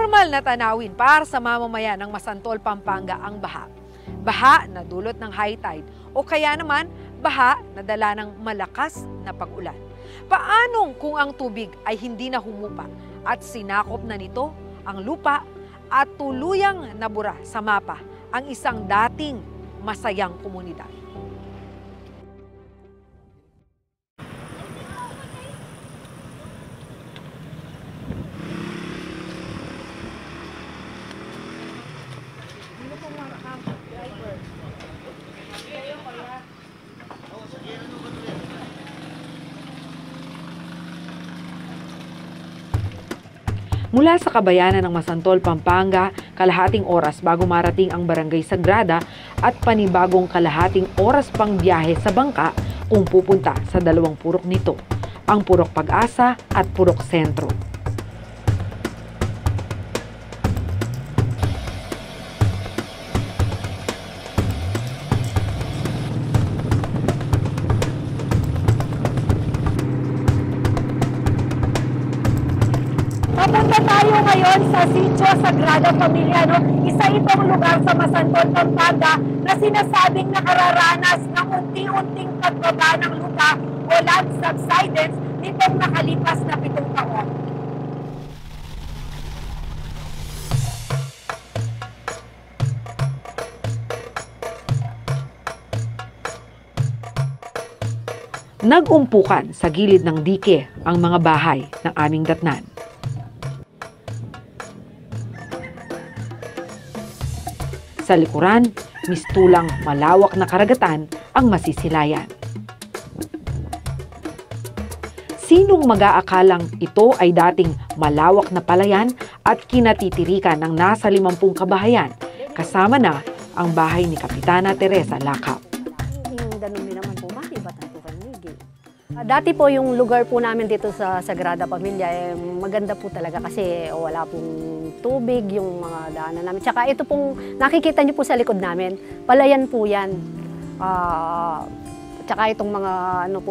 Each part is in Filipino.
Normal na tanawin para sa mamamayan ng Masantol, Pampanga ang baha. Baha na dulot ng high tide o kaya naman baha na dala ng malakas na pag-ulan. Paanong kung ang tubig ay hindi na humupa at sinakop na nito ang lupa at tuluyang nabura sa mapa ang isang dating masayang komunidad? Mula sa kabayanan ng Masantol, Pampanga, kalahating oras bago marating ang Barangay Sagrada at panibagong kalahating oras pang biyahe sa bangka kung pupunta sa dalawang purok nito, ang Purok Pag-asa at Purok Sentro. Papunta tayo ngayon sa Sitio Sagrada Familia. Isa itong lugar sa Masantol, Pampanga na sinasabing nakararanas ng unti-unting pagbaba ng lupa o land subsidence nitong nakalipas na 7 taon. Nag-umpukan sa gilid ng dike ang mga bahay ng aming datnan. Sa likuran, mistulang malawak na karagatan ang masisilayan. Sinong mag-aakalang ito ay dating malawak na palayan at kinatitirikan ng nasa 50 kabahayan, kasama na ang bahay ni Kapitana Teresa Lakap. Dati po yung lugar po namin dito sa Sagrada Familia, maganda po talaga kasi wala pong tubig, yung mga daanan namin. Tsaka ito pong nakikita niyo po sa likod namin, palayan po yan. Tsaka itong mga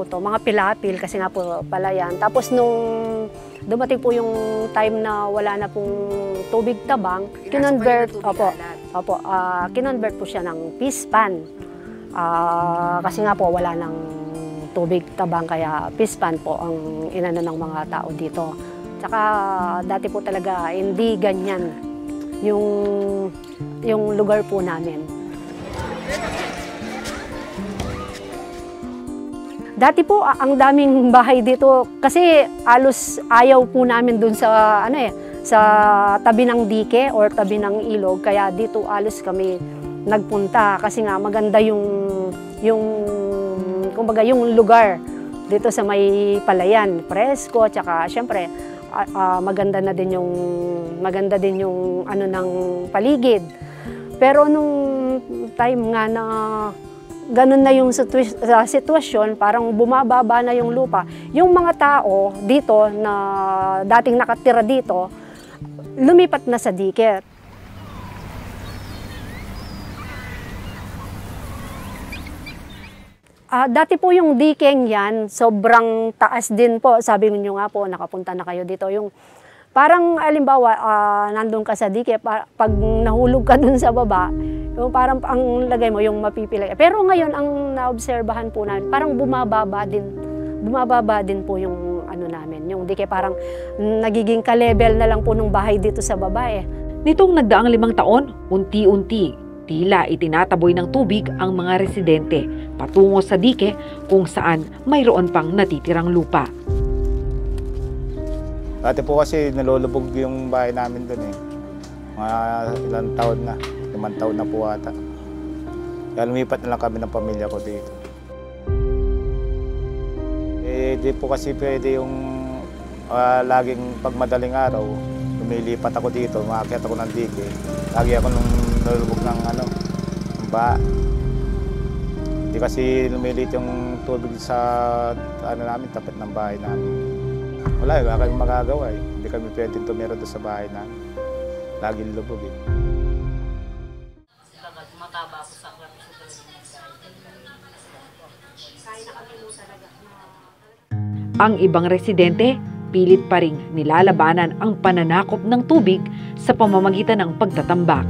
mga pilapil kasi nga po palayan. Tapos nung dumating po yung time na wala na pong tubig tabang, kinonvert po siya ng pispan. Kasi nga po wala ng tubig tabang, kaya pispan po ang inano ng mga tao dito. Tsaka dati po talaga hindi ganyan yung lugar po namin. Dati po ang daming bahay dito kasi alos ayaw po namin dun sa sa tabi ng dike or tabi ng ilog, kaya dito alos kami nagpunta kasi nga maganda kumbaga yung lugar dito sa may palayan, presko, tsaka syempre maganda din yung ng paligid. Pero nung time nga na ganun na yung sitwasyon, parang bumababa na yung lupa. Yung mga tao dito na dating nakatira dito, lumipat na sa dike. Dati po yung dikeng yan, sobrang taas din po. Sabi niyo nga po, nakapunta na kayo dito. Yung parang alimbawa, nandun ka sa dike, pag nahulog ka dun sa baba, yung parang ang lagay mo, yung mapipilay. Pero ngayon, ang naobserbahan po namin, parang bumababa din po yung namin. Yung dike parang nagiging ka-level na lang po ng bahay dito sa baba eh. Nitong nagdaang 5 taon, unti-unti tila itinataboy ng tubig ang mga residente patungo sa dike kung saan mayroon pang natitirang lupa. Dati po kasi nalulubog yung bahay namin doon eh. Mga ilang taon na, 5 taon na po ata. Kaya lumipat na lang kami ng pamilya ko dito. Di po kasi pwede yung laging pag madaling araw, lumilipat ako dito, maakyat ako ng dike. Lagi ako nung nalulubog ng ba. Hindi kasi lumilit yung tubig sa namin, tapat ng bahay namin. Wala kami magagawa eh. Hindi kami pwedeng tumira doon sa bahay namin. Laging lubog eh. Ang ibang residente, pilit pa ring nilalabanan ang pananakop ng tubig sa pamamagitan ng pagtatambak.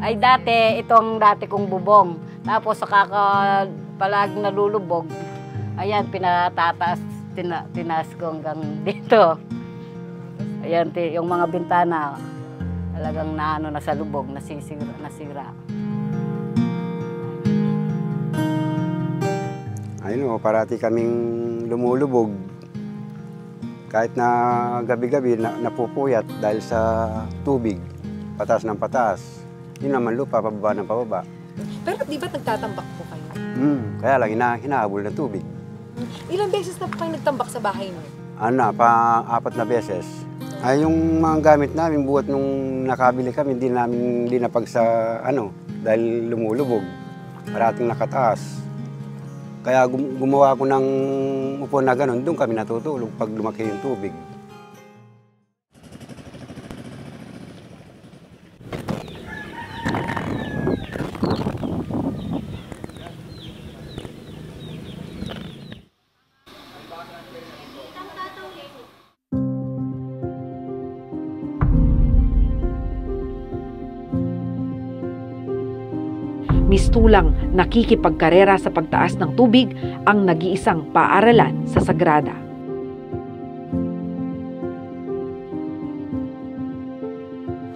Ay dati, ito ang dati kong bubong. Tapos saka palaging nalulubog. Ayan, tinaas ko hanggang dito. Ayan, yung mga bintana, talagang sa lubog, nasira. Ayun, parati kaming lumulubog. Kahit na gabi-gabi napupuyat dahil sa tubig, pataas ng pataas. Yun naman lupa, pababa ng pababa. Pero di ba nagtatambak po kayo? Kaya lang hinahabol ng tubig. Ilang beses na po kayo nagtambak sa bahay niyo? 4 na beses. Ay, yung mga gamit namin, buhat nung nakabili kami, hindi namin linapag sa dahil lumulubog. Parating nakataas. Kaya gumawa ko ng upuan na gano'n, doon kami natutulog pag lumaki yung tubig. Mistulang nakikipagkarera sa pagtaas ng tubig ang nag-iisang paaralan sa Sagrada.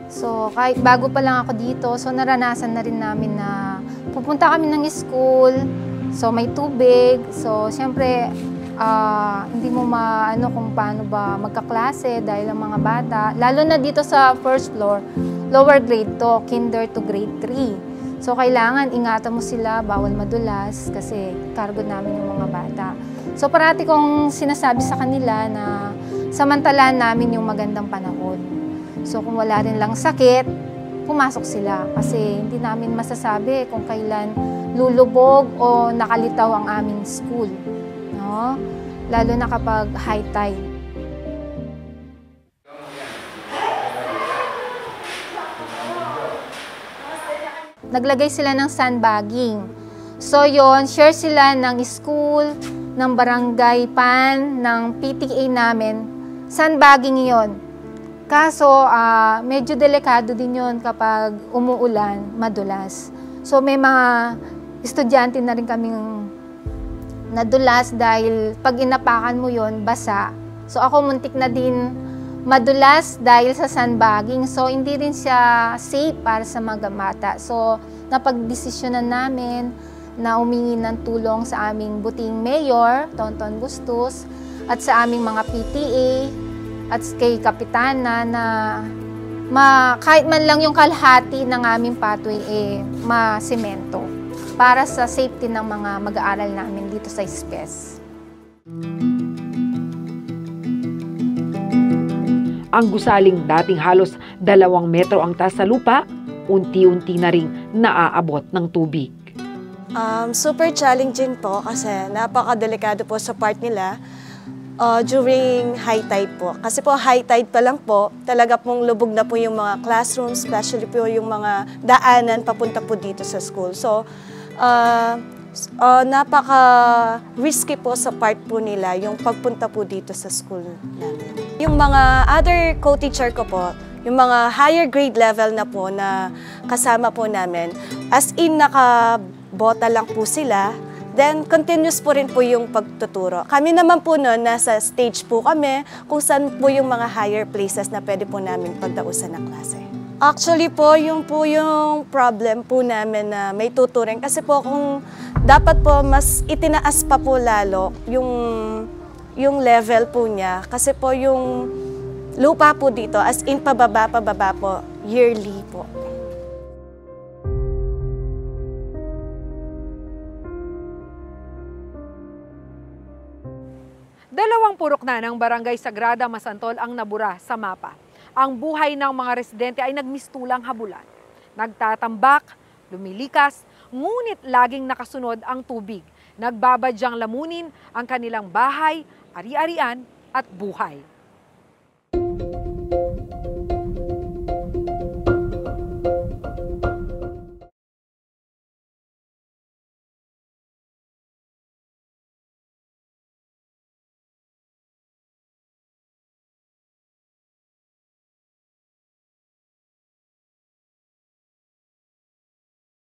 So kahit bago pa lang ako dito, so naranasan na rin namin na pupunta kami ng school, so may tubig, so siyempre hindi mo maano kung paano ba magkaklase dahil ang mga bata, lalo na dito sa first floor, lower grade to, kinder to grade 3. So, kailangan ingatan mo sila, bawal madulas kasi cargo namin yung mga bata. So, parati kong sinasabi sa kanila na samantalaan namin yung magandang panahon. So, kung wala rin lang sakit, pumasok sila kasi hindi namin masasabi kung kailan lulubog o nakalitaw ang aming school. No? Lalo na kapag high tide. Naglagay sila ng sandbagging. So yon, share sila ng school, ng barangay pan, ng PTA namin. Sandbagging yon. Kaso medyo delikado din yon kapag umuulan, madulas. So may mga estudyante na rin kaming nadulas dahil pag inapakan mo yon, basa. So ako muntik na din madulas dahil sa sandbagging. So, hindi rin siya safe para sa mga bata. So, napagdesisyonan namin na humingi ng tulong sa aming buting mayor, Tonton Bustos, at sa aming mga PTA, at kay Kapitana na kahit man lang yung kalahati ng aming pathway masemento para sa safety ng mga mag-aaral namin dito sa SPES. Ang gusaling dating halos 2 metro ang taas sa lupa, unti-unti na ring naaabot ng tubig. Super challenging po kasi napakadelikado po sa part nila during high tide po. Kasi po high tide pa lang po, talaga pong lubog na po yung mga classrooms, especially po yung mga daanan papunta po dito sa school. So, napaka-risky po sa part po nila yung pagpunta po dito sa school namin. Yung mga other co-teacher ko po, yung mga higher grade level na po na kasama po namin, as in nakabota lang po sila, then continuous po rin po yung pagtuturo. Kami naman po noon, nasa stage po kami kung saan po yung mga higher places na pwede po namin pagdausan ng klase. Actually po yung problem po namin na may tuturing kasi po kung dapat po mas itinaas pa po lalo yung level po niya kasi po yung lupa po dito as in pababa po yearly po. 2 purok na ng Barangay Sagrada Masantol ang nabura sa mapa. Ang buhay ng mga residente ay nagmistulang habulan. Nagtatambak, lumilikas, ngunit laging nakasunod ang tubig. Nagbabadyang lamunin ang kanilang bahay, ari-arian at buhay.